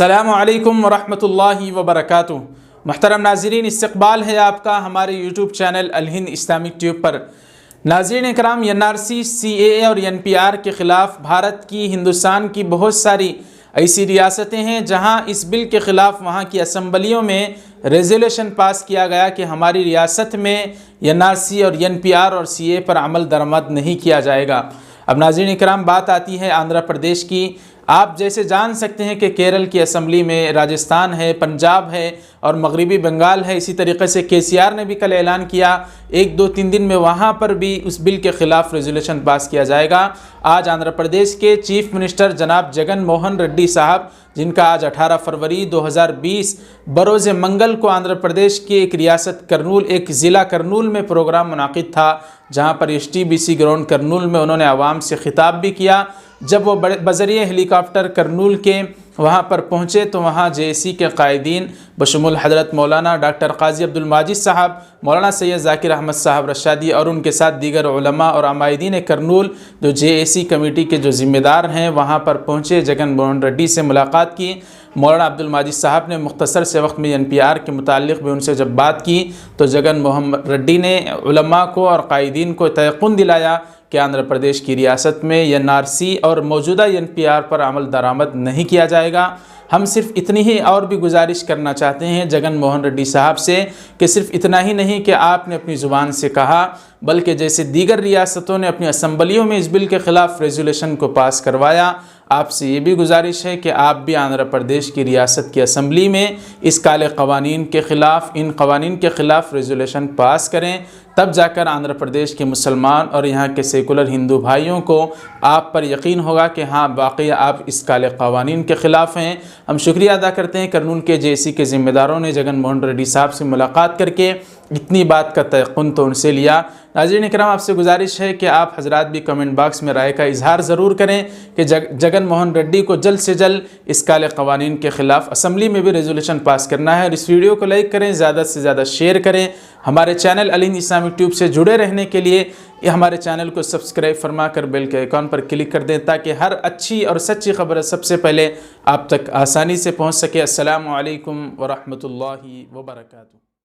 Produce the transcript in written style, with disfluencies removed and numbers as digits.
अस्सलामु अलैकुम वरहमतुल्लाहि वबरकातुहू। मुहतरम नाज़रीन, इस्तक़बाल है आपका हमारे यूट्यूब चैनल अल हिंद इस्लामिक ट्यूब पर। नाज़रीन इकराम, NRC, CAA और NPR के ख़िलाफ़ भारत की, हिंदुस्तान की बहुत सारी ऐसी रियासतें हैं जहां इस बिल के ख़िलाफ़ वहां की असम्बलियों में रेजोल्यूशन पास किया गया कि हमारी रियासत में NRC और NPR और CAA पर अमल दरामद नहीं किया जाएगा। अब नाज़रीन इकराम, बात आती है आंध्र प्रदेश की। आप जैसे जान सकते हैं कि केरल की असम्बली में, राजस्थान है, पंजाब है और मगरिबी बंगाल है। इसी तरीके से KCR ने भी कल ऐलान किया 1-2-3 दिन में वहाँ पर भी उस बिल के ख़िलाफ़ रेजोल्यूशन पास किया जाएगा। आज आंध्र प्रदेश के चीफ मिनिस्टर जनाब जगन मोहन रेड्डी साहब, जिनका आज 18 फरवरी 2020 बरोज़ मंगल को आंध्र प्रदेश की एक रियासत करनूल, एक ज़िला करनूल में प्रोग्राम मुनाकिद था, जहाँ पर STBC ग्राउंड करनूल में उन्होंने आवाम से खिताब भी किया। जब वो बज़रिए हेलीकॉप्टर करनूल के वहाँ पर पहुँचे तो वहाँ JAC के कायदीन बशमुल हज़रत मौलाना डॉक्टर क़ाज़ी अब्दुल माजिद साहब, मौलाना सैयद ज़ाकिर अहमद साहब रशादी और उनके साथ दीगर उलमा और अमायदीन करनूल जो JAC कमेटी के जो ज़िम्मेदार हैं वहाँ पर पहुँचे। जगन मोहन रेड्डी से मुलाकात की। मौलाना अब्दुल माजिद साहब ने मुख्तसर से वक्त में NPR के मुताल्लिक़ भी उनसे जब बात की तो जगन मोहन रेड्डी ने उलमा को और कायदीन को तयक़ुन दिलाया कि आंध्र प्रदेश की रियासत में NRC और मौजूदा NPR पर अमल दरामद नहीं किया जाएगा। हम सिर्फ इतनी ही और भी गुजारिश करना चाहते हैं जगन मोहन रेड्डी साहब से कि सिर्फ इतना ही नहीं कि आपने अपनी ज़ुबान से कहा, बल्कि जैसे दीगर रियासतों ने अपनी असम्बलियों में इस बिल के ख़िलाफ़ रेजोल्यूशन को पास करवाया, आपसे ये भी गुजारिश है कि आप भी आंध्र प्रदेश की रियासत की असम्बली में इस काले क़वानीन के ख़िलाफ़, इन क़वानीन के ख़िलाफ़ रेजोल्यूशन पास करें। तब जाकर आंध्र प्रदेश के मुसलमान और यहाँ के सेकुलर हिंदू भाइयों को आप पर यकीन होगा कि हाँ, वाकई आप इस काले क़वानीन के ख़िलाफ़ हैं। हम शुक्रिया अदा करते हैं करनूल के JAC के ज़िम्मेदारों ने जगन मोहन रेड्डी साहब से मुलाकात करके इतनी बात का तयक़ुन तो उनसे लिया। नाज़रीन इकराम, आपसे गुजारिश है कि आप हज़रात भी कमेंट बॉक्स में राय का इजहार ज़रूर करें कि जगन मोहन रेड्डी को जल्द से जल्द इस काले क़वानीन के ख़िलाफ़ असम्बली में भी रेजोल्यूशन पास करना है। और इस वीडियो को लाइक करें, ज़्यादा से ज़्यादा शेयर करें। हमारे चैनल अल हिंद इस्लामिक ट्यूब से जुड़े रहने के लिए हमारे चैनल को सब्सक्राइब फरमा कर बेल के आइकॉन पर क्लिक कर दें ताकि हर अच्छी और सच्ची खबर सबसे पहले आप तक आसानी से पहुँच सके। अस्सलामु अलैकुम वरहमतुल्लाहि वबरकातुहू।